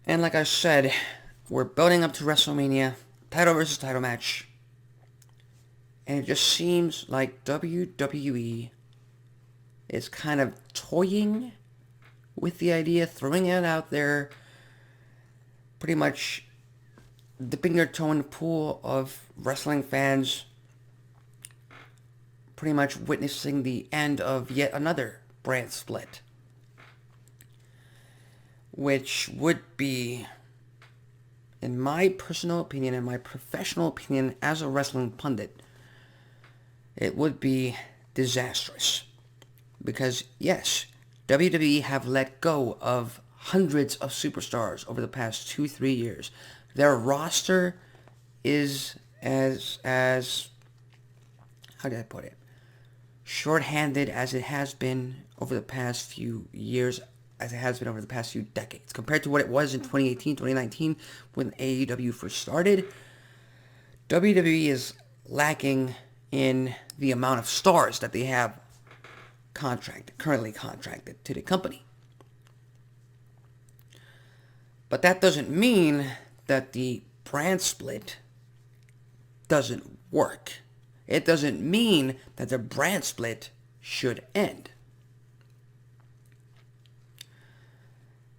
And like I said, we're building up to WrestleMania, title versus title match. And it just seems like WWE is kind of toying with the idea, throwing it out there, pretty much dipping their toe in the pool of wrestling fans, pretty much witnessing the end of yet another brand split, which would be, in my personal opinion, in my professional opinion as a wrestling pundit, it would be disastrous. Because yes, WWE have let go of hundreds of superstars over the past 2-3 years. Their roster is as how did I put it? Short-handed as it has been over the past few years, as it has been over the past few decades. Compared to what it was in 2018, 2019, when AEW first started, WWE is lacking in the amount of stars that they have currently contracted to the company. But that doesn't mean that the brand split doesn't work. It doesn't mean that the brand split should end.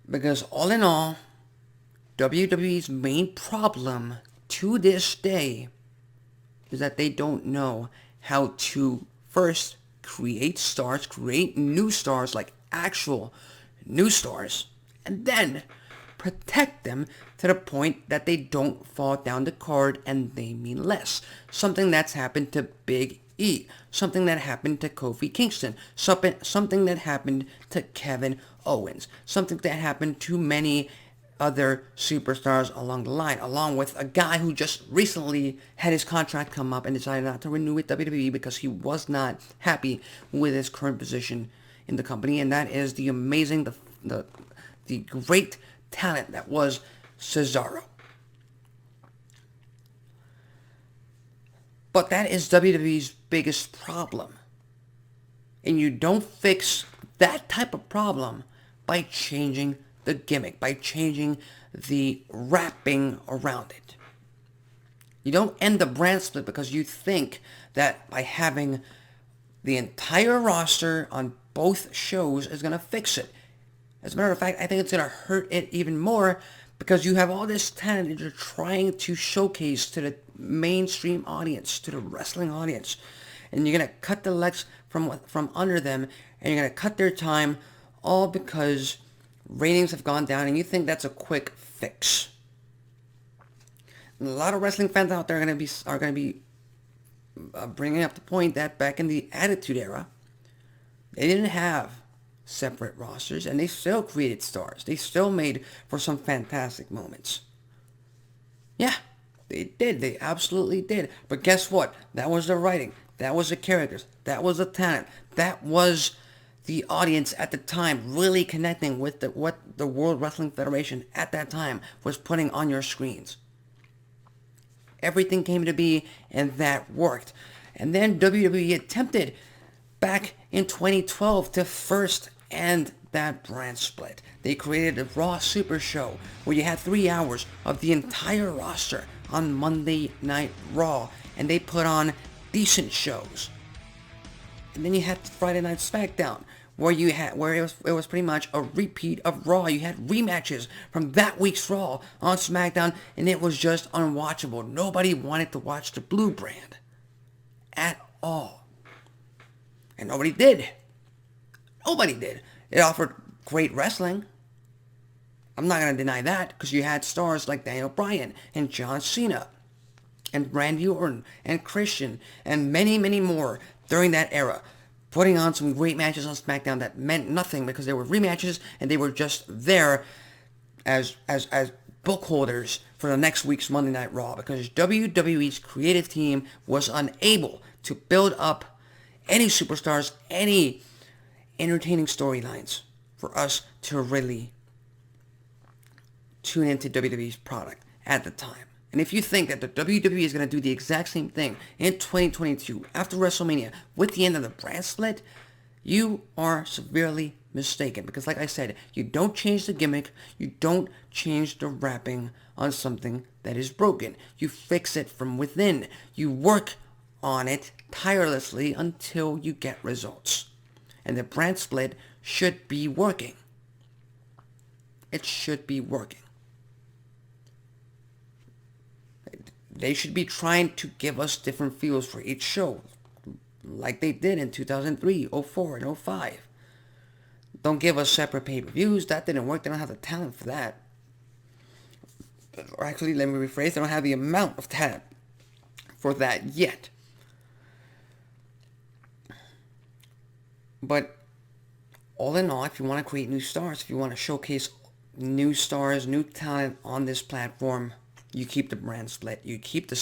Because all in all, WWE's main problem to this day is that they don't know how to first create stars, create new stars, like actual new stars, and then protect them to the point that they don't fall down the card and they mean less. Something that's happened to Big E, something that happened to Kofi Kingston, something that happened to Kevin Owens, something that happened to many other superstars along the line, along with a guy who just recently had his contract come up and decided not to renew with WWE because he was not happy with his current position in the company, and that is the amazing, the great talent that was Cesaro. But that is WWE's biggest problem. And you don't fix that type of problem by changing the gimmick, by changing the wrapping around it. You don't end the brand split because you think that by having the entire roster on both shows is going to fix it. As a matter of fact, I think it's going to hurt it even more because you have all this talent that you're trying to showcase to the mainstream audience, to the wrestling audience. And you're going to cut the legs from under them, and you're going to cut their time, all because ratings have gone down, and you think that's a quick fix. And a lot of wrestling fans out there are going to be bringing up the point that back in the Attitude Era, they didn't have separate rosters, and they still created stars. They still made for some fantastic moments. Yeah, they did. They absolutely did. But guess what? That was the writing. That was the characters. That was the talent. That was the audience at the time really connecting with what the World Wrestling Federation at that time was putting on your screens. Everything came to be, and that worked. And then WWE attempted back in 2012 to first end that brand split. They created a Raw Super Show where you had 3 hours of the entire roster on Monday Night Raw, and they put on decent shows. And then you had Friday Night Smackdown, where it was pretty much a repeat of Raw. You had rematches from that week's Raw on SmackDown, and it was just unwatchable. Nobody wanted to watch the Blue brand at all, and nobody did. Nobody did. It offered great wrestling. I'm not going to deny that, because you had stars like Daniel Bryan and John Cena and Randy Orton and Christian and many, many more during that era, putting on some great matches on SmackDown that meant nothing because they were rematches and they were just there as book holders for the next week's Monday Night Raw, because WWE's creative team was unable to build up any superstars, any entertaining storylines for us to really tune into WWE's product at the time. And if you think that the WWE is going to do the exact same thing in 2022 after WrestleMania with the end of the brand split, you are severely mistaken. Because like I said, you don't change the gimmick, you don't change the wrapping on something that is broken. You fix it from within. You work on it tirelessly until you get results. And the brand split should be working. It should be working. They should be trying to give us different feels for each show, like they did in 2003, 04, and 05. Don't give us separate pay-per-views. That didn't work. They don't have the talent for that. Or actually, let me rephrase. They don't have the amount of talent for that yet. But all in all, if you want to create new stars, if you want to showcase new stars, new talent on this platform, you keep the brand split. You keep the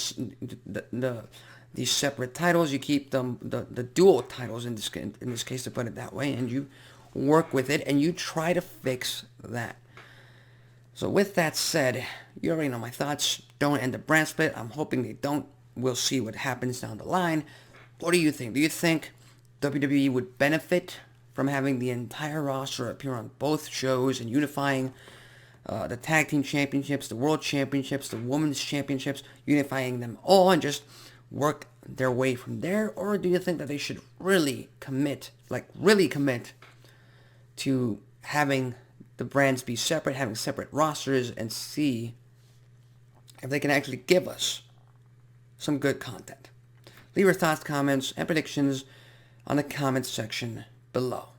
separate titles. You keep the dual titles in this case, to put it that way, and you work with it and you try to fix that. So with that said, you already know my thoughts. Don't end the brand split. I'm hoping they don't. We'll see what happens down the line. What do you think? Do you think WWE would benefit from having the entire roster appear on both shows and unifying the tag team championships, the world championships, the women's championships, unifying them all and just work their way from there? Or do you think that they should really commit to having the brands be separate, having separate rosters, and see if they can actually give us some good content? Leave your thoughts, comments, and predictions on the comments section below.